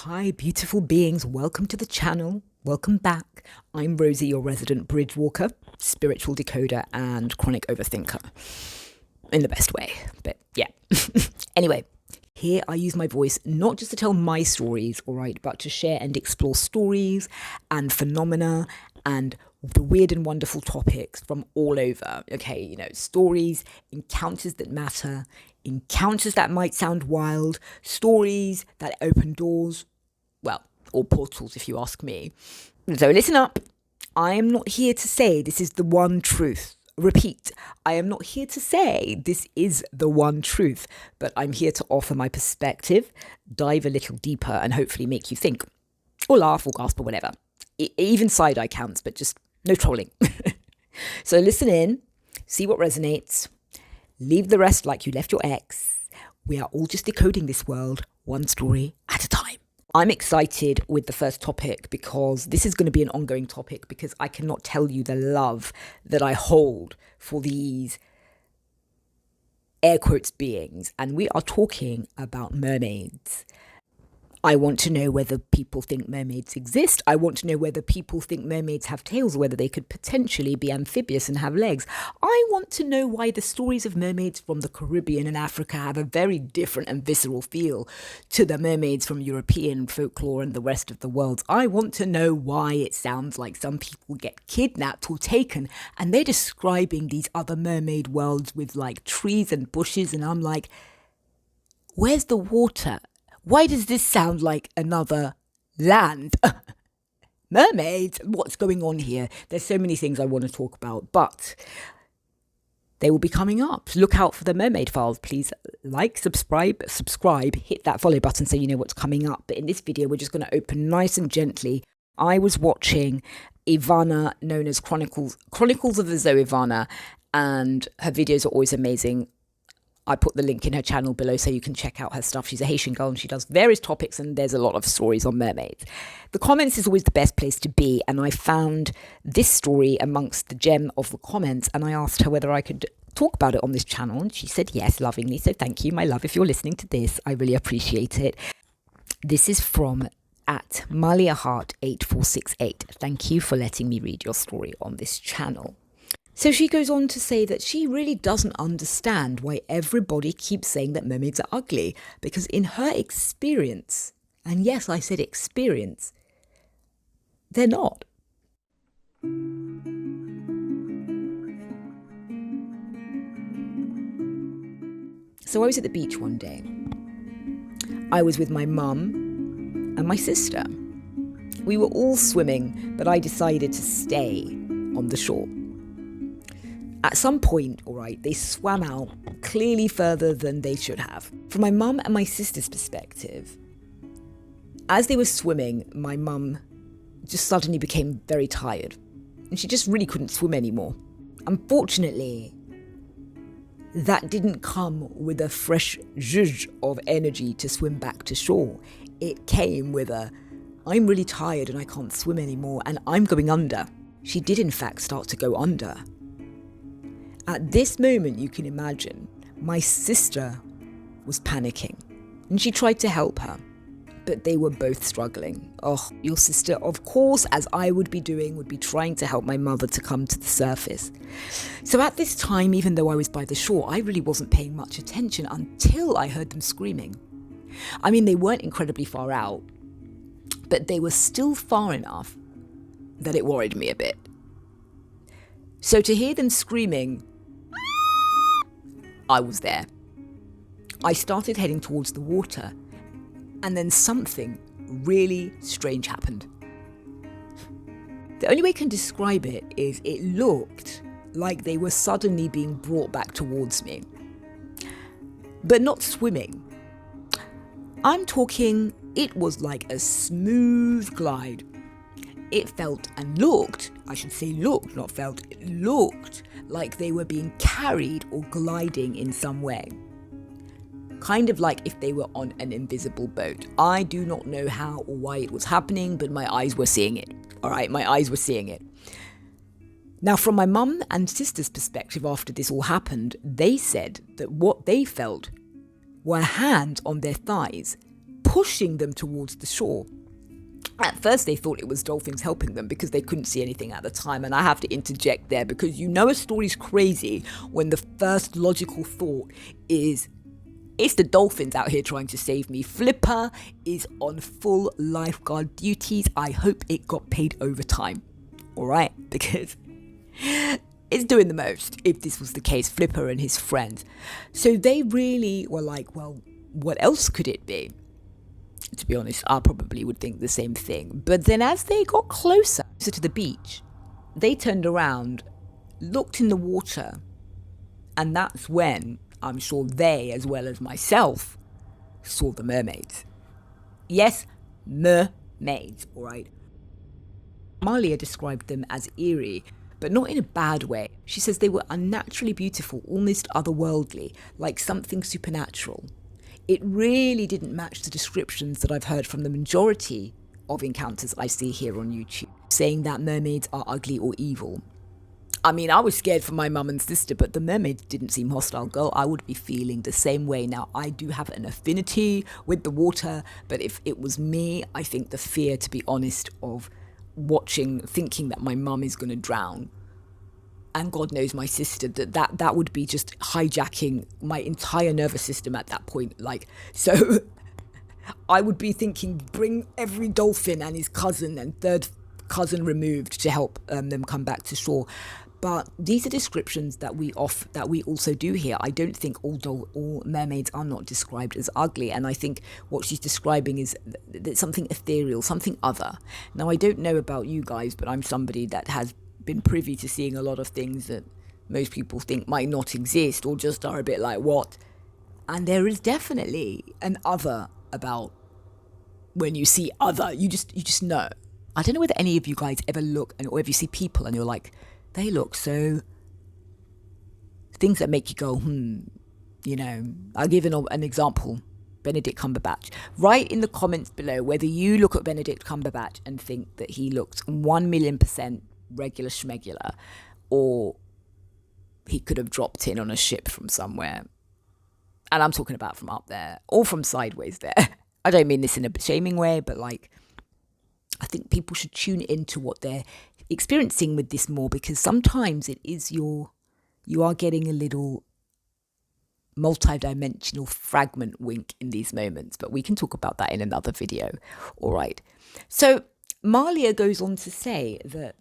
Hi, beautiful beings. Welcome to the channel. Welcome back. I'm Rosie, your resident Bridgewalker, spiritual decoder, and chronic overthinker. In the best way, but yeah. Anyway, here I use my voice not just to tell my stories, all right, but to share and explore stories and phenomena and the weird and wonderful topics from all over. Okay, stories, encounters that matter, encounters that might sound wild, stories that open doors, well, or portals if you ask me. So listen up. I am not here to say this is the one truth. Repeat, I am not here to say this is the one truth, but I'm here to offer my perspective, dive a little deeper, and hopefully make you think, or laugh, or gasp, or whatever. Even side-eye counts, but just no trolling. So listen in, see what resonates, leave the rest like you left your ex. We are all just decoding this world, one story at a time. I'm excited with the first topic because this is going to be an ongoing topic, because I cannot tell you the love that I hold for these air quotes beings. And we are talking about mermaids. I want to know whether people think mermaids exist. I want to know whether people think mermaids have tails, or whether they could potentially be amphibious and have legs. I want to know why the stories of mermaids from the Caribbean and Africa have a very different and visceral feel to the mermaids from European folklore and the rest of the world. I want to know why it sounds like some people get kidnapped or taken and they're describing these other mermaid worlds with like trees and bushes, and I'm like, where's the water? Why does this sound like another land? Mermaids? What's going on here? There's so many things I want to talk about, but they will be coming up. Look out for the Mermaid Files. Please like, subscribe, hit that follow button so you know what's coming up. But in this video, we're just going to open nice and gently. I was watching Yvana, known as Chronicles of the Yvana, and her videos are always amazing. I put the link in her channel below so you can check out her stuff. She's a Haitian girl and she does various topics, and there's a lot of stories on mermaids. The comments is always the best place to be, and I found this story amongst the gem of the comments, and I asked her whether I could talk about it on this channel, and she said yes, lovingly. So thank you, my love, if you're listening to this. I really appreciate it. This is from at MaliaHeart8468. Thank you for letting me read your story on this channel. So she goes on to say that she really doesn't understand why everybody keeps saying that mermaids are ugly, because in her experience, and yes, I said experience, they're not. So I was at the beach one day. I was with my mum and my sister. We were all swimming, but I decided to stay on the shore. At some point, all right, they swam out clearly further than they should have. From my mum and my sister's perspective, as they were swimming, my mum just suddenly became very tired, and she just really couldn't swim anymore. Unfortunately, that didn't come with a fresh zhuzh of energy to swim back to shore. It came with a, I'm really tired and I can't swim anymore and I'm going under. She did in fact start to go under. At this moment, you can imagine, my sister was panicking and she tried to help her, but they were both struggling. Oh, your sister, of course, as I would be doing, would be trying to help my mother to come to the surface. So at this time, even though I was by the shore, I really wasn't paying much attention until I heard them screaming. I mean, they weren't incredibly far out, but they were still far enough that it worried me a bit. So to hear them screaming, I was there. I started heading towards the water, and then something really strange happened. The only way I can describe it is it looked like they were suddenly being brought back towards me, but not swimming. I'm talking, it was like a smooth glide. It felt and looked, I should say looked, not felt, it looked like they were being carried or gliding in some way. Kind of like if they were on an invisible boat. I do not know how or why it was happening, but my eyes were seeing it. All right, my eyes were seeing it. Now, from my mum and sister's perspective after this all happened, they said that what they felt were hands on their thighs pushing them towards the shore. At first, they thought it was dolphins helping them because they couldn't see anything at the time. And I have to interject there because a story's crazy when the first logical thought is, it's the dolphins out here trying to save me. Flipper is on full lifeguard duties. I hope it got paid overtime. All right? Because it's doing the most if this was the case, Flipper and his friends. So they really were like, well, what else could it be? To be honest, I probably would think the same thing. But then as they got closer to the beach, they turned around, looked in the water, and that's when I'm sure they, as well as myself, saw the mermaids. Yes, mermaids, all right? Malia described them as eerie, but not in a bad way. She says they were unnaturally beautiful, almost otherworldly, like something supernatural. It really didn't match the descriptions that I've heard from the majority of encounters I see here on YouTube, saying that mermaids are ugly or evil. I mean, I was scared for my mum and sister, but the mermaids didn't seem hostile. Girl, I would be feeling the same way. Now, I do have an affinity with the water, but if it was me, I think the fear, to be honest, of thinking that my mum is going to drown, and God knows my sister, that would be just hijacking my entire nervous system at that point. Like, so I would be thinking, bring every dolphin and his cousin and third cousin removed to help them come back to shore. But these are descriptions that we also do here. I don't think all mermaids are not described as ugly, and I think what she's describing is something ethereal, something other. Now, I don't know about you guys, but I'm somebody that has been privy to seeing a lot of things that most people think might not exist or just are a bit like, what? And there is definitely an other about when you see other. You just know. I don't know whether any of you guys ever look or if you see people and you're like, they look so, things that make you go, I'll give an example. Benedict Cumberbatch. Write in the comments below whether you look at Benedict Cumberbatch and think that he looks 1,000,000% regular schmegular, or he could have dropped in on a ship from somewhere. And I'm talking about from up there or from sideways there. I don't mean this in a shaming way, but like, I think people should tune into what they're experiencing with this more, because sometimes it is you are getting a little multi-dimensional fragment wink in these moments, but we can talk about that in another video. All right. So Malia goes on to say that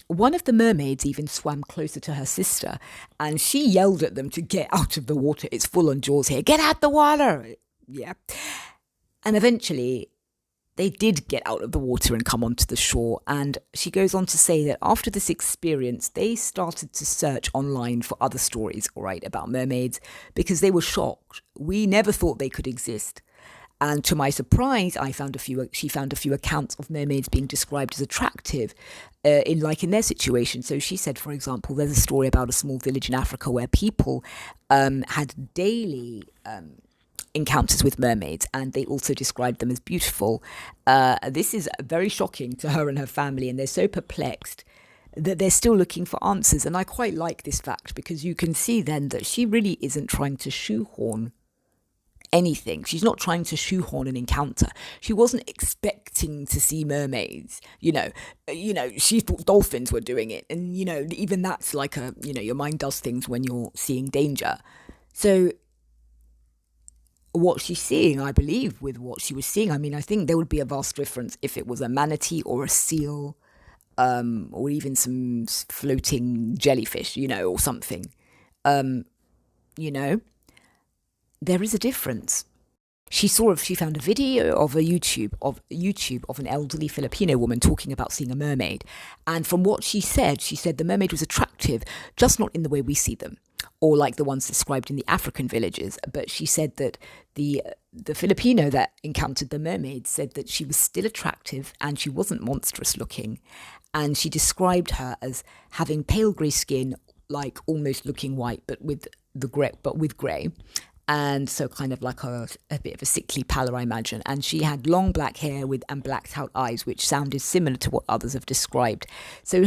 one of the mermaids even swam closer to her sister, and she yelled at them to get out of the water. It's full on Jaws here. Get out the water. Yeah. And eventually they did get out of the water and come onto the shore. And she goes on to say that after this experience, they started to search online for other stories, all right, about mermaids, because they were shocked. We never thought they could exist. And to my surprise, she found a few accounts of mermaids being described as attractive in their situation. So she said, for example, there's a story about a small village in Africa where people had daily encounters with mermaids, and they also described them as beautiful. This is very shocking to her and her family, and they're so perplexed that they're still looking for answers. And I quite like this fact, because you can see then that she really isn't trying to shoehorn anything. She's not trying to shoehorn an encounter. She wasn't expecting to see mermaids. She thought dolphins were doing it. And, even that's like your mind does things when you're seeing danger. So what she's seeing, I believe, with what she was seeing, I think there would be a vast difference if it was a manatee or a seal, or even some floating jellyfish, or something. There is a difference. She found a video of YouTube of an elderly Filipino woman talking about seeing a mermaid. And from what she said the mermaid was attractive, just not in the way we see them, or like the ones described in the African villages. But she said that the Filipino that encountered the mermaid said that she was still attractive and she wasn't monstrous looking. And she described her as having pale grey skin, like almost looking white, but with grey. and so kind of like a bit of a sickly pallor, I imagine. And she had long black hair and blacked out eyes, which sounded similar to what others have described. So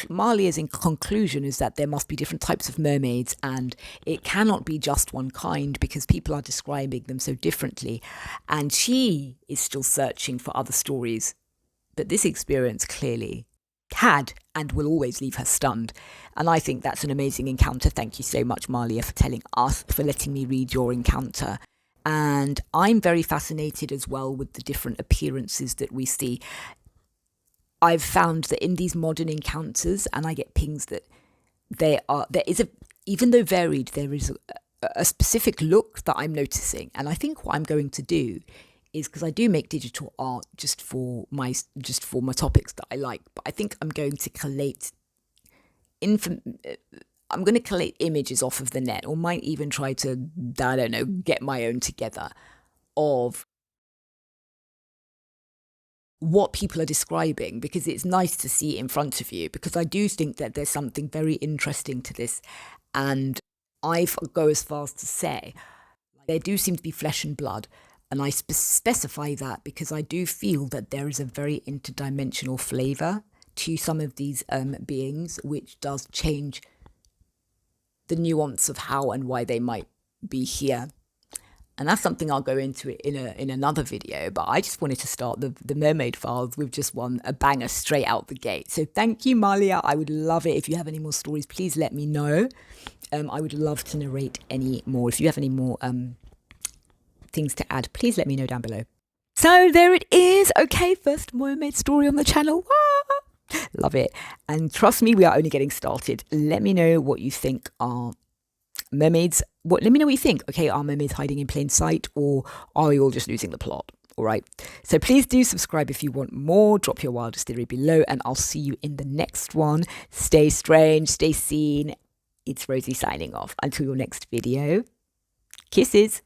Malia's conclusion is that there must be different types of mermaids, and it cannot be just one kind because people are describing them so differently. And she is still searching for other stories. But this experience clearly had and will always leave her stunned. And I think that's an amazing encounter. Thank you so much, Malia, for letting me read your encounter. And I'm very fascinated as well with the different appearances that we see. I've found that in these modern encounters, and I get pings that even though varied, there is a specific look that I'm noticing. And I think what I'm going to do is, because I do make digital art just for my topics that I like, but I think I'm going to collate images off of the net, or might even try to, I don't know, get my own together of what people are describing, because it's nice to see it in front of you, because I do think that there's something very interesting to this. And I go as far as to say there do seem to be flesh and blood. And I specify that because I do feel that there is a very interdimensional flavour to some of these beings, which does change the nuance of how and why they might be here. And that's something I'll go into it in another video. But I just wanted to start the Mermaid Files with just a banger straight out the gate. So thank you, Malia. I would love it. If you have any more stories, please let me know. I would love to narrate any more. If you have any more things to add, please let me know down below. So there it is. Okay, first mermaid story on the channel. Wah! Love it. And trust me, we are only getting started. Let me know what you think are mermaids. Let me know what you think. Okay, are mermaids hiding in plain sight, or are you all just losing the plot? All right. So please do subscribe if you want more. Drop your wildest theory below, and I'll see you in the next one. Stay strange, stay seen. It's Rosie signing off. Until your next video. Kisses.